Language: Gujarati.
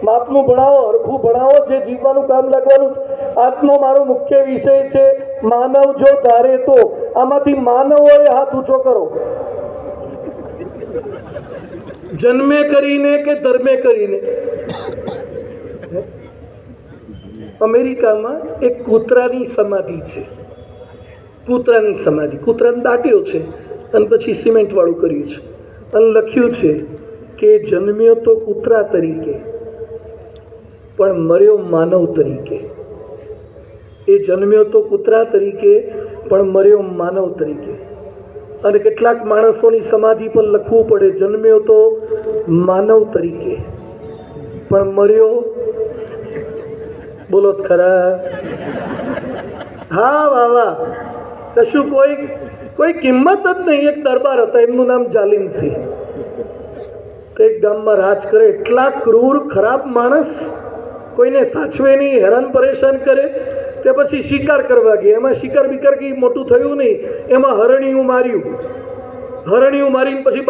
માપનું ભણાવો, હરખું ભણાવો, જે જીવવાનું કામ લાગવાનું. આજનો મારો મુખ્ય વિષય છે માનવ જો ધારે તો. આમાંથી માનવોએ હાથ ઊંચો કરો. જન્મે કરીને કે ધર્મે કરીને. અમેરિકામાં એક કૂતરાની સમાધિ છે. કૂતરાની સમાધિ, કૂતરાને દાટ્યો છે અને પછી સિમેન્ટ વાળું કર્યું છે અને લખ્યું છે કે જન્મ્યો તો કૂતરા તરીકે પણ મર્યો માનવ તરીકે. એ જન્મ્યો તો કૂતરા તરીકે પણ મર્યો માનવ તરીકે. અને કેટલાક માણસોની સમાધિ પર લખવું પડે જન્મ્યો તો માનવ તરીકે પણ મર્યો, બોલો ખરા? હા, વાહ વાહ. કશું કોઈ કિંમત જ નહીં. એક દરબાર હતા, એમનું નામ જાલિમસિંહ. એક ગામમાં રાજ કરે. એટલા ક્રૂર ખરાબ માણસ, કોઈને સાચવે નહીં, હેરાન પરેશાન કરે. તે પછી શિકાર કરવા ગયા. એમાં શિકાર બિકાર કંઈ મોટું થયું નહીં. એમાં હરણિયું માર્યું. હરણિયું મારીને પછી